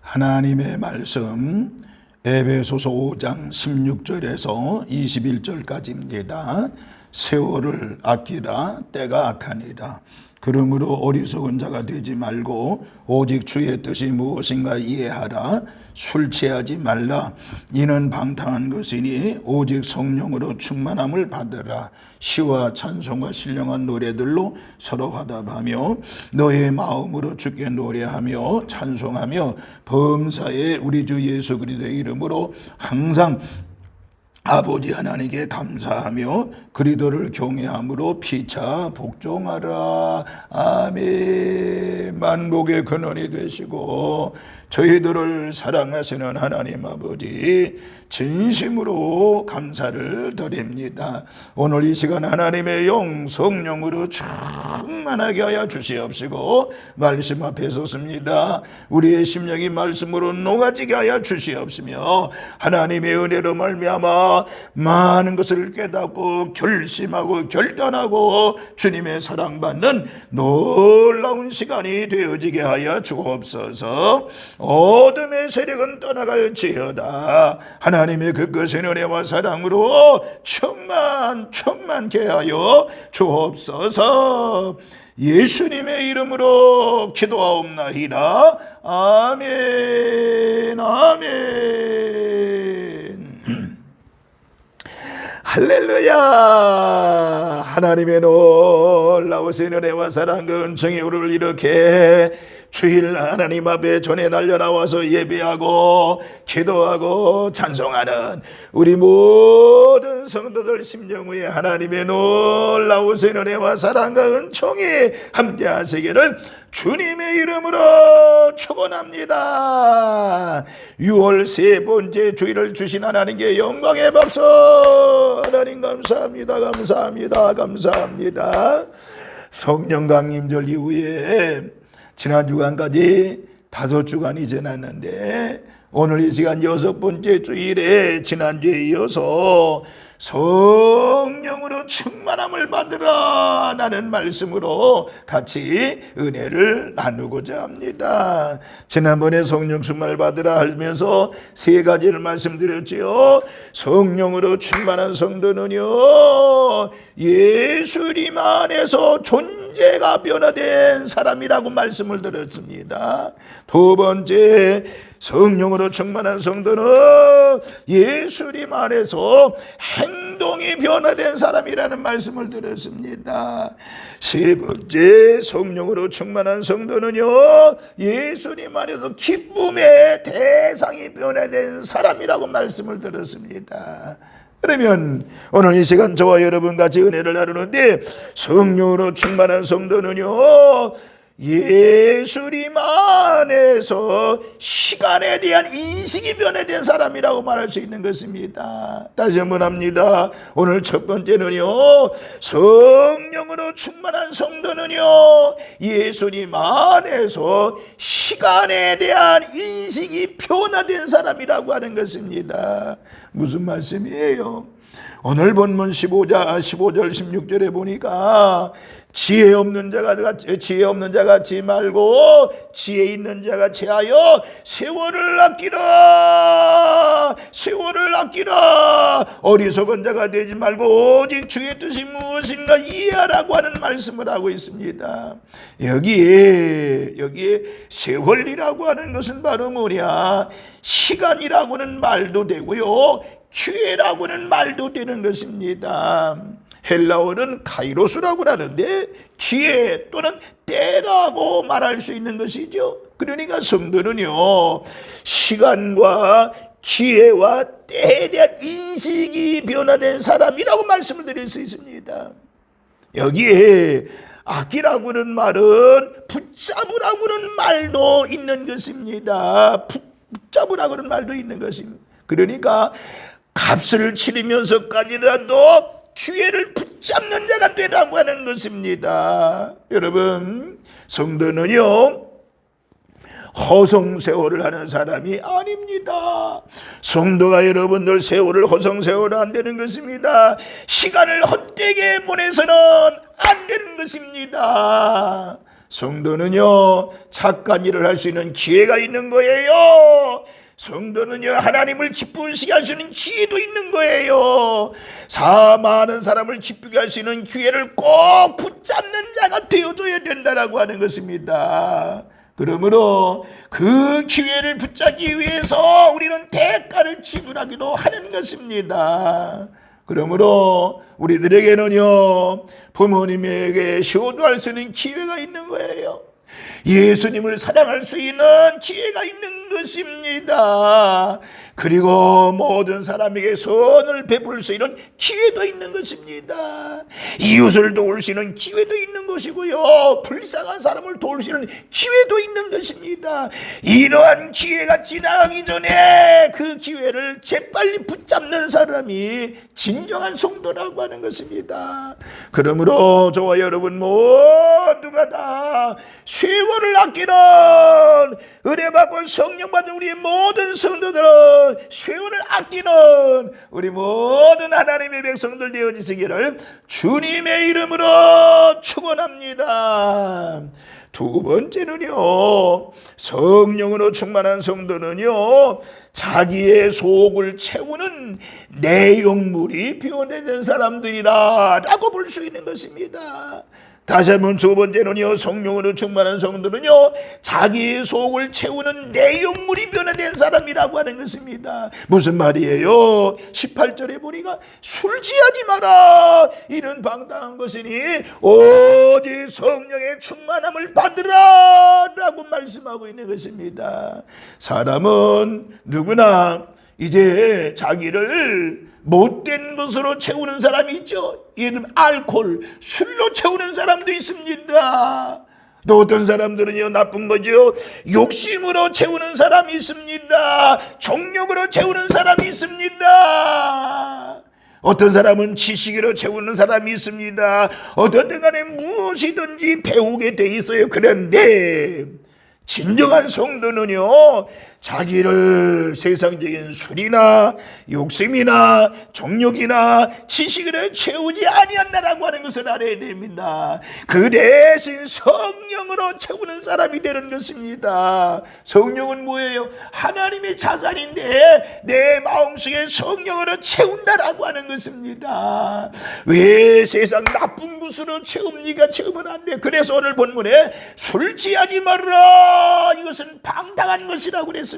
하나님의 말씀 에베소서 5장 16절에서 21절까지입니다. 세월을 아끼라 때가 악하니라. 그러므로 어리석은 자가 되지 말고 오직 주의 뜻이 무엇인가 이해하라. 술 취하지 말라. 이는 방탕한 것이니 오직 성령으로 충만함을 받으라. 시와 찬송과 신령한 노래들로 서로 화답하며 너의 마음으로 주께 노래하며 찬송하며 범사에 우리 주 예수 그리스도의 이름으로 항상 아버지 하나님께 감사하며 그리스도를 경외함으로 피차 복종하라. 아멘. 만복의 근원이 되시고 저희들을 사랑하시는 하나님 아버지 진심으로 감사를 드립니다. 오늘 이 시간 하나님의 영 성령으로 충만하게 하여 주시옵시고 말씀 앞에 섰습니다. 우리의 심령이 말씀으로 녹아지게 하여 주시옵시며 하나님의 은혜로 말미암아 많은 것을 깨닫고 결심하고 결단하고 주님의 사랑받는 놀라운 시간이 되어지게 하여 주옵소서. 어둠의 세력은 떠나갈지어다. 하나님의 그것의 은혜와 사랑으로 충만케 하여 주옵소서. 예수님의 이름으로 기도하옵나이다. 아멘. 아멘. 할렐루야. 하나님의 놀라우신 은혜와 사랑과 은총이 우리를 이렇게 주일 하나님 앞에 전에 달려나와서 예배하고 기도하고 찬송하는 우리 모든 성도들 심령 위에 하나님의 놀라우신 은혜와 사랑과 은총이 함께 하시기를 주님의 이름으로 축원합니다. 6월 세 번째 주일을 주신 하나님께 영광의 박수. 하나님 감사합니다. 감사합니다. 성령 강림절 이후에 지난 주간까지 5주간이 지났는데 오늘 이 시간 6번째 주일에 지난주에 이어서 성령으로 충만함을 받으라 라는 말씀으로 같이 은혜를 나누고자 합니다. 지난번에 성령 충만을 받으라 하면서 세 가지를 말씀드렸지요. 성령으로 충만한 성도는요 예수님 안에서 존재가 변화된 사람이라고 말씀을 드렸습니다. 두 번째, 성령으로 충만한 성도는 예수님 안에서 행동이 변화된 사람이라는 말씀을 드렸습니다. 세 번째, 성령으로 충만한 성도는요 예수님 안에서 기쁨의 대상이 변화된 사람이라고 말씀을 드렸습니다. 그러면 오늘 이 시간 저와 여러분 같이 은혜를 나누는데 성령으로 충만한 성도는요 예수님 안에서 시간에 대한 인식이 변화된 사람이라고 말할 수 있는 것입니다. 다시 한번 합니다. 오늘 첫 번째는요 성령으로 충만한 성도는요 예수님 안에서 시간에 대한 인식이 변화된 사람이라고 하는 것입니다. 무슨 말씀이에요? 오늘 본문 15절 16절에 보니까 지혜 없는 자 같지 말고 지혜 있는 자 같이 하여 세월을 아끼라. 어리석은 자가 되지 말고 오직 주의 뜻이 무엇인가 이해하라고 하는 말씀을 하고 있습니다. 여기에 세월이라고 하는 것은 바로 뭐냐? 시간이라고는 말도 되고요 기회라고는 말도 되는 것입니다. 헬라어는 카이로스라고 하는데 기회 또는 때라고 말할 수 있는 것이죠. 그러니까 성도는요 시간과 기회와 때에 대한 인식이 변화된 사람이라고 말씀을 드릴 수 있습니다. 여기에 아끼라고는 말은 붙잡으라고는 말도 있는 것입니다. 붙잡으라고는 말도 있는 것입니다. 그러니까 값을 치르면서까지라도 기회를 붙잡는 자가 되라고 하는 것입니다. 여러분, 성도는요 허송세월을 하는 사람이 아닙니다. 성도가 여러분들 세월을 허송세월을 안 되는 것입니다. 시간을 헛되게 보내서는 안 되는 것입니다. 성도는요, 착한 일을 할 수 있는 기회가 있는 거예요. 성도는요, 하나님을 기쁘시게 할 수 있는 기회도 있는 거예요. 많은 사람을 기쁘게 할 수 있는 기회를 꼭 붙잡는 자가 되어줘야 된다라고 하는 것입니다. 그러므로 그 기회를 붙잡기 위해서 우리는 대가를 지불하기도 하는 것입니다. 그러므로 우리들에게는요, 부모님에게 효도할 수 있는 기회가 있는 거예요. 예수님을 사랑할 수 있는 기회가 있는 것입니다. 그리고 모든 사람에게 선을 베풀 수 있는 기회도 있는 것입니다. 이웃을 도울 수 있는 기회도 있는 것이고요, 불쌍한 사람을 도울 수 있는 기회도 있는 것입니다. 이러한 기회가 지나가기 전에 그 기회를 재빨리 붙잡는 사람이 진정한 성도라고 하는 것입니다. 그러므로 저와 여러분 모두가 다 세월을 아끼는, 은혜받고 성령받은 우리 모든 성도들은 세월을 아끼는 우리 모든 하나님의 백성들 되어지시기를 주님의 이름으로 축원합니다. 두 번째는요, 성령으로 충만한 성도는요, 자기의 속을 채우는 내용물이 변화된 사람들이라 라고 볼 수 있는 것입니다. 다시 한번 두 번째는요, 성령으로 충만한 성도는요, 자기의 속을 채우는 내용물이 변화된 사람이라고 하는 것입니다. 무슨 말이에요? 18절에 보니까 술 취하지 마라, 이는 방탕한 것이니 오직 성령의 충만함을 받으라 라고 말씀하고 있는 것입니다. 사람은 누구나 이제 자기를 못된 것으로 채우는 사람이 있죠. 예를 들면 알코올, 술로 채우는 사람도 있습니다. 또 어떤 사람들은요, 나쁜 거죠. 욕심으로 채우는 사람이 있습니다. 정욕으로 채우는 사람이 있습니다. 어떤 사람은 지식으로 채우는 사람이 있습니다. 어떤 때간에 무엇이든지 배우게 돼 있어요. 그런데 진정한 성도는요, 자기를 세상적인 술이나 욕심이나 정욕이나 지식으로 채우지 아니한다라고 하는 것을 알아야 됩니다. 그 대신 성령으로 채우는 사람이 되는 것입니다. 성령은 뭐예요? 하나님의 자산인데 내 마음속에 성령으로 채운다라고 하는 것입니다. 왜 세상 나쁜 것으로 채웁니까? 채우면 안 돼. 그래서 오늘 본문에 술 취하지 말라, 이것은 방탕한 것이라고 그랬습니다.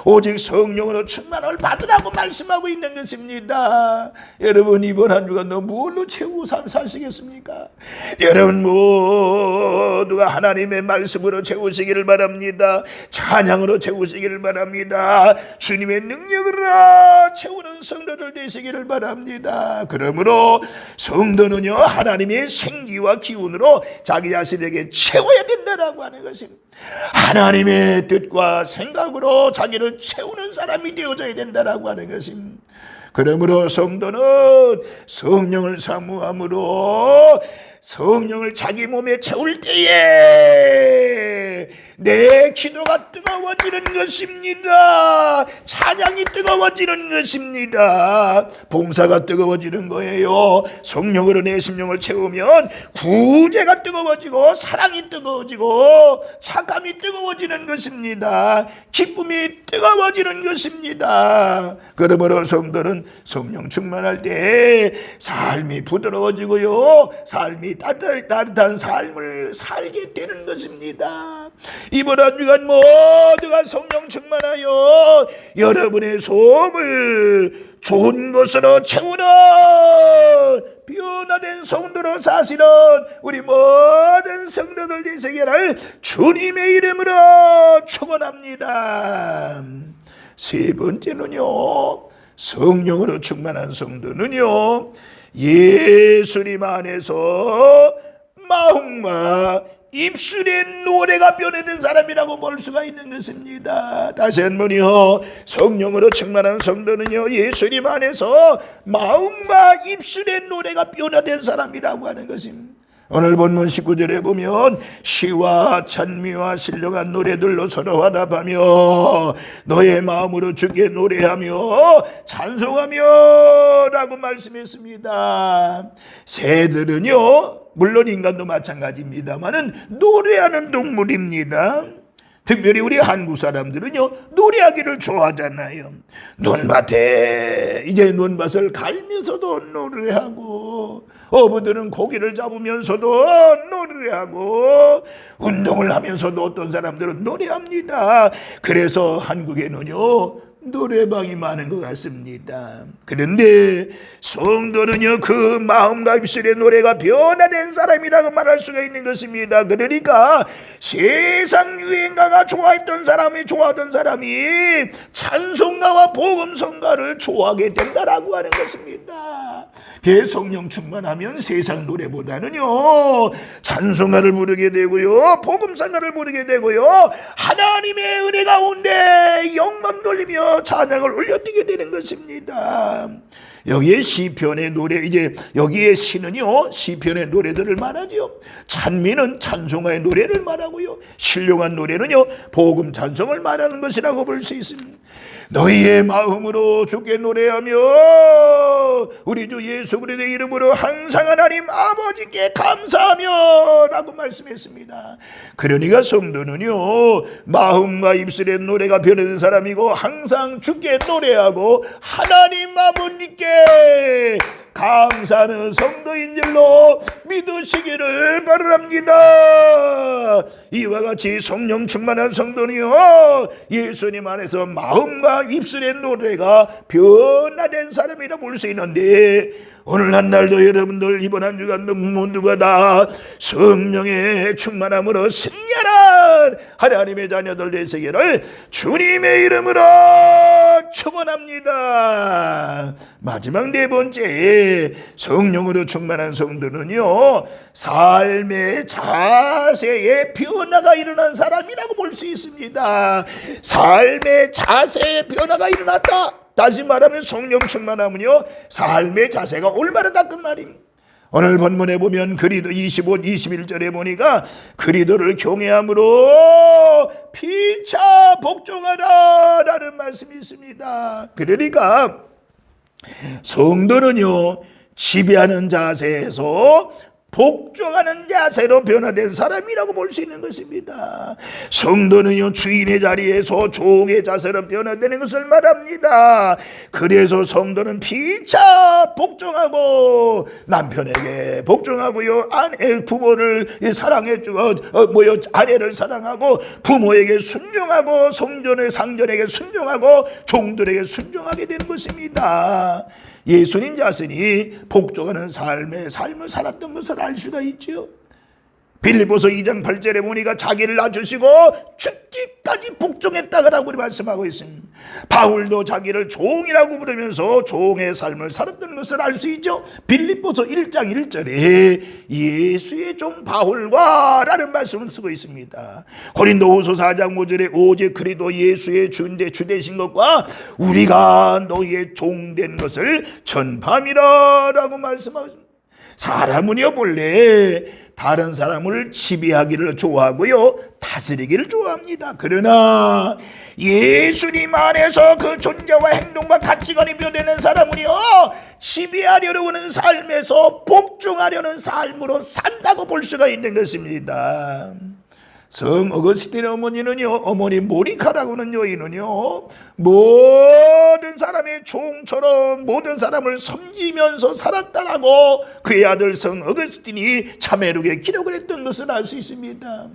오직 성령으로 충만함을 받으라고 말씀하고 있는 것입니다. 여러분, 이번 한 주간 너 무엇로 채우고 사시겠습니까? 여러분 모두가 하나님의 말씀으로 채우시기를 바랍니다. 찬양으로 채우시기를 바랍니다. 주님의 능력으로 채우는 성도들 되시기를 바랍니다. 그러므로 성도는요, 하나님의 생기와 기운으로 자기 자신에게 채워야 된다라고 하는 것입니다. 하나님의 뜻과 생각으로 자기를 채우는 사람이 되어져야 된다라고 하는 것입니다. 그러므로 성도는 성령을 사모함으로 성령을 자기 몸에 채울 때에 내 기도가 뜨거워지는 것입니다. 찬양이 뜨거워지는 것입니다. 봉사가 뜨거워지는 거예요. 성령으로 내 심령을 채우면 구제가 뜨거워지고 사랑이 뜨거워지고 착함이 뜨거워지는 것입니다. 기쁨이 뜨거워지는 것입니다. 그러므로 성도는 성령 충만할 때 삶이 부드러워지고요, 삶이 따뜻한 삶을 살게 되는 것입니다. 이번 한 주간 모두가 성령 충만하여 여러분의 소음을 좋은 것으로 채우는 변화된 성도로 사시는 우리 모든 성도들 되시기를 주님의 이름으로 축원합니다. 세 번째는요, 성령으로 충만한 성도는요, 예수님 안에서 마음과 입술의 노래가 변화된 사람이라고 볼 수가 있는 것입니다. 다시 한번요, 성령으로 충만한 성도는요, 예수님 안에서 마음과 입술의 노래가 변화된 사람이라고 하는 것입니다. 오늘 본문 19절에 보면 시와 찬미와 신령한 노래들로 서로 화답하며 너의 마음으로 주께 노래하며 찬송하며 라고 말씀했습니다. 새들은요, 물론 인간도 마찬가지입니다만은 노래하는 동물입니다. 특별히 우리 한국 사람들은요, 노래하기를 좋아하잖아요. 논밭에 이제 논밭을 갈면서도 노래하고, 어부들은 고기를 잡으면서도 노래하고, 운동을 하면서도 어떤 사람들은 노래합니다. 그래서 한국에는요, 노래방이 많은 것 같습니다. 그런데 성도는요, 그 마음과 입술의 노래가 변화된 사람이라고 말할 수가 있는 것입니다. 그러니까 세상 유행가가 좋아하던 사람이 찬송가와 복음성가를 좋아하게 된다라고 하는 것입니다. 성령 충만하면 세상 노래보다는요, 찬송가를 부르게 되고요, 복음성가를 부르게 되고요, 하나님의 은혜 가운데 영광 돌리며 찬양을 올려드리게 되는 것입니다. 여기에 시편의 노래, 이제 여기에 시는요, 시편의 노래들을 말하죠. 찬미는 찬송가의 노래를 말하고요, 신령한 노래는요, 복음 찬송을 말하는 것이라고 볼 수 있습니다. 너희의 마음으로 주께 노래하며 우리 주 예수 그리스도의 이름으로 항상 하나님 아버지께 감사하며 라고 말씀했습니다. 그러니까 성도는요, 마음과 입술의 노래가 변화된 사람이고 항상 주께 노래하고 하나님 아버지께 감사하는 성도인 줄로 믿으시기를 바랍니다. 이와 같이 성령 충만한 성도는요, 예수님 안에서 마음과 입술의 노래가 변화된 사람이라 볼 수 있는데, 오늘 한날도 여러분들 이번 한 주간도 모두가 다 성령의 충만함으로 승리하는 하나님의 자녀들 되시기를 주님의 이름으로 축원합니다. 마지막 네 번째, 성령으로 충만한 성도는요, 삶의 자세에 변화가 일어난 사람이라고 볼 수 있습니다. 삶의 자세에 변화가 일어났다. 다시 말하면 성령 충만하면요, 삶의 자세가 올바르다 그 말입니다. 오늘 본문에 보면 그리도 25, 21절에 보니까 그리도를 경외함으로 피차 복종하라 라는 말씀이 있습니다. 그러니까 성도는요, 지배하는 자세에서 복종하는 자세로 변화된 사람이라고 볼 수 있는 것입니다. 성도는요, 주인의 자리에서 종의 자세로 변화되는 것을 말합니다. 그래서 성도는 피차 복종하고 남편에게 복종하고요, 아내 부모를 사랑해주고 아내를 사랑하고 부모에게 순종하고 성전의 상전에게 순종하고 종들에게 순종하게 되는 것입니다. 예수님 자신이 복종하는 삶을 살았던 것을 알 수가 있죠. 빌립보서 2장 8절에 보니까 자기를 낮추시고 죽기까지 복종했다고 말씀하고 있습니다. 바울도 자기를 종이라고 부르면서 종의 삶을 살았던 것을 알 수 있죠. 빌립보서 1장 1절에 예수의 종 바울과 라는 말씀을 쓰고 있습니다. 고린도후서 4장 5절에 오직 그리스도 예수의 주 되신 것과 우리가 너희의 종된 것을 전파함이라 라고 말씀하고 있습니다. 사람은요, 본래 다른 사람을 지배하기를 좋아하고요, 다스리기를 좋아합니다. 그러나 예수님 안에서 그 존재와 행동과 가치관이 변되는 사람은요, 지배하려고 하는 삶에서 복종하려는 삶으로 산다고 볼 수가 있는 것입니다. 성 어거스틴 어머니는요, 어머니 모니카라고는 여인은요, 모든 사람의 종처럼 모든 사람을 섬기면서 살았다라고 그의 아들 성 어거스틴이 참회록에 기록을 했던 것을 알 수 있습니다.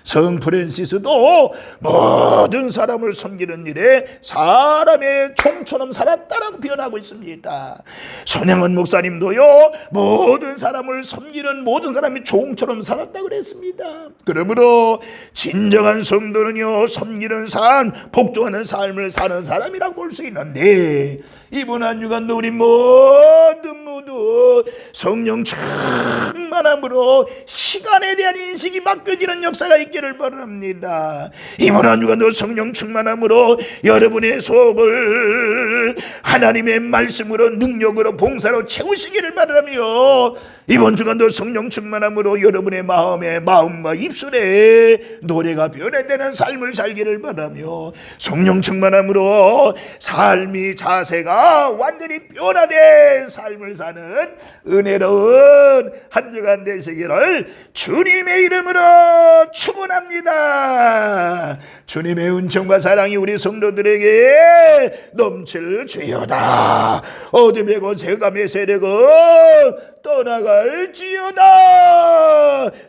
성 프랜시스도 모든 사람을 섬기는 일에 사람의 종처럼 살았다라고 표현하고 있습니다. 손양원 목사님도요, 모든 사람을 섬기는 모든 사람이 종처럼 살았다고 그랬습니다. 그러므로 진정한 성도는요, 섬기는 삶, 복종하는 삶을 사는 사람이라고 볼 수 있는데, 이번 한 주간도 우리 모두 성령 충만함으로 시간에 대한 인식이 바뀌어지는 역사가 있기를 바랍니다. 이번 한 주간도 성령 충만함으로 여러분의 속을 하나님의 말씀으로 능력으로 봉사로 채우시기를 바라며, 이번 주간도 성령 충만함으로 여러분의 마음과 입술에 노래가 변화되는 삶을 살기를 바라며, 성령 충만함으로 삶이 자세가 완전히 변화된 삶을 사는 은혜로운 한 주간 주간 되시기를 주님의 이름으로 축원합니다. 주님의 은총과 사랑이 우리 성도들에게 넘칠지어다. 어둠의 곳黑暗의 세력은 떠나갈지어다.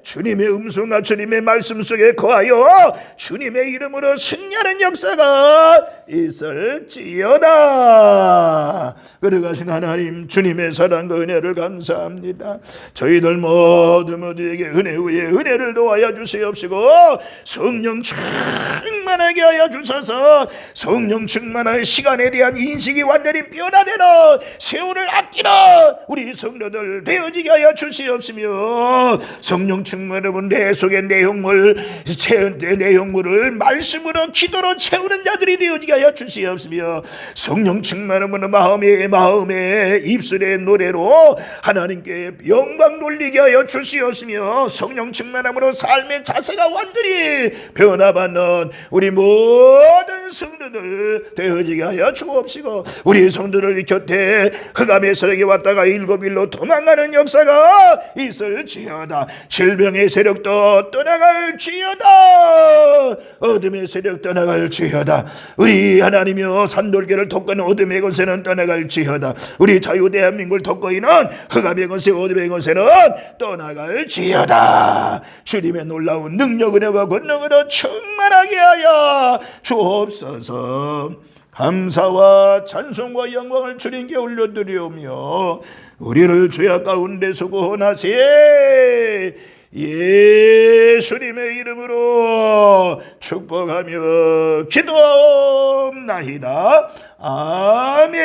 주님의 음성과 주님의 말씀 속에 거하여 주님의 이름으로 승리하는 역사가 있을지어다. 그러가신 하나님, 주님의 사랑과 은혜를 감사합니다. 저희들 모두에게 은혜 위에 은혜를 더하여 주시옵시고 성령 충만하게 하여 주셔서 성령 충만한 시간에 대한 인식이 완전히 변화되는 세월을 아끼는 우리 성도들 되어지게 하여 주시옵시며, 성령 충만하면 내 속의 내용물을 말씀으로 기도로 채우는 자들이 되어지게 하여 주시옵시며, 성령 충만하면 마음에 입술의 노래로 하나님께 영광 돌리게 하여 주시옵시며, 성령 충만함으로 삶의 자세가 완전히 변화받는 우리 모든 성도들 되어지게 하여 주옵시고, 우리 성도들 곁에 흑암의 세력이 왔다가 일곱일로 도망가는 역사가 있을지어다. 질병의 세력도 떠나갈지어다. 어둠의 세력 떠나갈지어다. 우리 하나님이여 산돌기를 덮고는 어둠의 권세는 떠나갈지어다. 우리 자유 대한민국을 덮고 있는 흑암의 권세 어둠의 권세는 떠나갈지어다. 주님의 놀라운 능력 은혜와 권능으로 충만하게 하여 주옵소서. 감사와 찬송과 영광을 주님께 올려드리오며 우리를 죄악 가운데서 구원하세 예수님의 이름으로 축복하며 기도하옵나이다. 아멘.